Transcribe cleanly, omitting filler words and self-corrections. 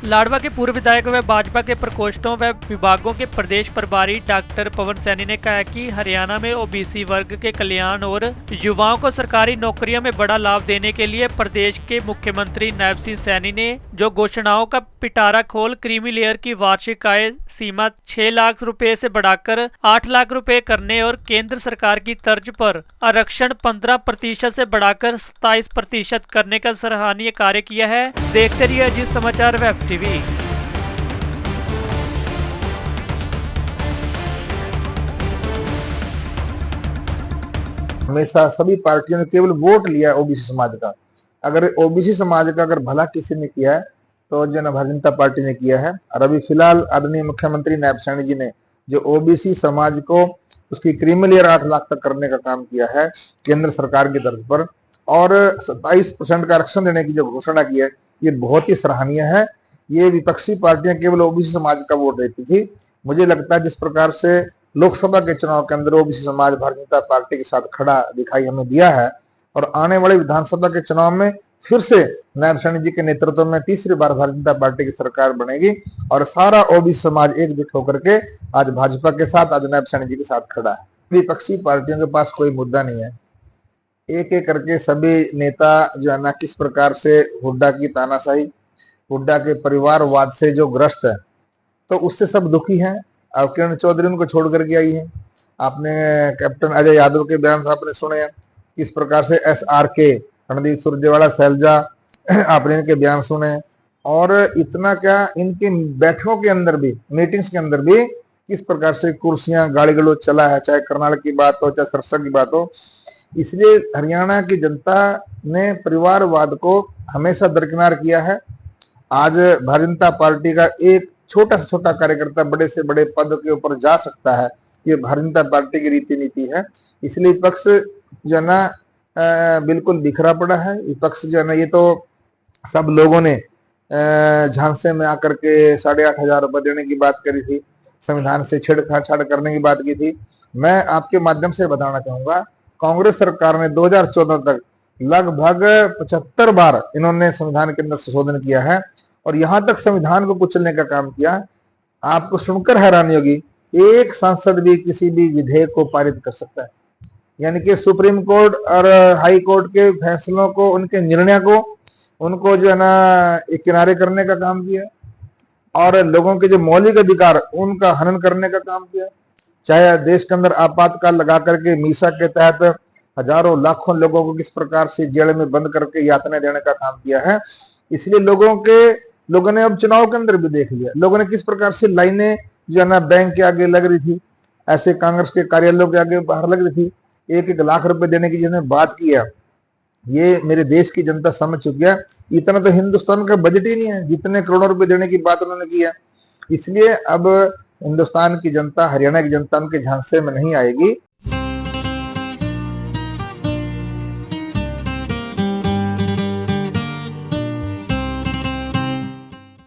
लाडवा के पूर्व विधायक व भाजपा के प्रकोष्ठों व विभागों के प्रदेश प्रभारी डॉक्टर पवन सैनी ने कहा कि हरियाणा में ओबीसी वर्ग के कल्याण और युवाओं को सरकारी नौकरियों में बड़ा लाभ देने के लिए प्रदेश के मुख्यमंत्री नायब सिंह सैनी ने जो घोषणाओं का पिटारा खोल क्रीमी लेयर की वार्षिक आय सीमा 6 लाख रुपए से बढ़ाकर 8 लाख रुपए करने और केंद्र सरकार की तर्ज पर आरक्षण 15% से बढ़ाकर 27% करने का सराहनीय कार्य किया है। देखते रहिए अजीत समाचार वेब टीवी। हमेशा सभी पार्टियों ने केवल वोट लिया ओबीसी समाज का। अगर ओबीसी समाज का अगर भला किसी ने किया है तो जो ना भारतीय जनता पार्टी ने किया है। और अभी फिलहाल आदरणीय मुख्यमंत्री नायब सैनी जी ने जो ओबीसी समाज को उसकी क्रीमी लेयर 8 लाख तक करने का काम किया है केंद्र सरकार की तर्ज पर, और 27% का आरक्षण देने की जो घोषणा की है ये बहुत ही सराहनीय है। ये विपक्षी पार्टियां केवल ओबीसी समाज का वोट देती थी। मुझे लगता है जिस प्रकार से लोकसभा के चुनाव के अंदर ओबीसी समाज भारतीय जनता पार्टी के साथ खड़ा दिखाई हमें दिया है, और आने वाले विधानसभा के चुनाव में फिर से नायब सैनी जी के नेतृत्व में तीसरी बार भारतीय जनता पार्टी की सरकार बनेगी और सारा ओबीसी समाज एकजुट होकर के आज भाजपा के साथ, आज नायब सैनी जी के साथ खड़ा है। विपक्षी पार्टियों के पास कोई मुद्दा नहीं है। एक एक करके सभी नेता जो है ना किस प्रकार से हुड्डा की तानाशाही, हुड्डा के परिवारवाद से जो ग्रस्त है, तो उससे सब दुखी हैं। अब किरण चौधरी उनको छोड़ करके आई है। आपने कैप्टन अजय यादव के बयान आपने सुने हैं, किस प्रकार से SRK, रणदीप सुरजेवाला, शैलजा, आपने इनके बयान सुने। और इतना क्या, इनके बैठकों के अंदर भी, मीटिंग्स के अंदर भी किस प्रकार से कुर्सियां गाली गलौज चला है, चाहे करनाल की बात हो चाहे सरसा की बात हो। इसलिए हरियाणा की जनता ने परिवारवाद को हमेशा दरकिनार किया है। आज भारतीय जनता पार्टी का एक छोटा से छोटा कार्यकर्ता बड़े से बड़े पद के ऊपर जा सकता है, ये भारतीय जनता पार्टी की रीति नीति है। इसलिए विपक्ष जो है ना बिल्कुल बिखरा पड़ा है। विपक्ष जो है ना, ये तो सब लोगों ने झांसे में आकर के 8,500 रुपए देने की बात करी थी, संविधान से छेड़छाड़ करने की बात की थी। मैं आपके माध्यम से बताना चाहूंगा, कांग्रेस सरकार ने 2014 तक लगभग 75 बार इन्होंने संविधान के अंदर संशोधन किया है और यहां तक संविधान को कुचलने का काम किया। आपको सुनकर हैरानी होगी, एक सांसद भी किसी भी विधेयक को पारित कर सकता है। यानी कि सुप्रीम कोर्ट और हाई कोर्ट के फैसलों को, उनके निर्णय को, उनको जो है ना एक किनारे करने का काम किया और लोगों के जो मौलिक अधिकार उनका हनन करने का काम किया। चाहे देश के अंदर आपातकाल लगा करके मीसा के तहत हजारों लाखों लोगों को किस प्रकार से जेल में बंद करके यातनाएं देने का काम किया है। इसलिए लोगों ने अब चुनाव के अंदर भी देख लिया, लोगों ने किस प्रकार से लाइनें जो है ना बैंक के आगे लग रही थी, ऐसे कांग्रेस के कार्यालयों के आगे बाहर लग रही थी। 1-1 लाख रुपए देने की जिन्होंने बात की है, ये मेरे देश की जनता समझ चुकी है। इतना तो हिंदुस्तान का बजट ही नहीं है जितने करोड़ों रुपए देने की बात उन्होंने की है। इसलिए अब हिंदुस्तान की जनता, हरियाणा की जनता उनके झांसे में नहीं आएगी।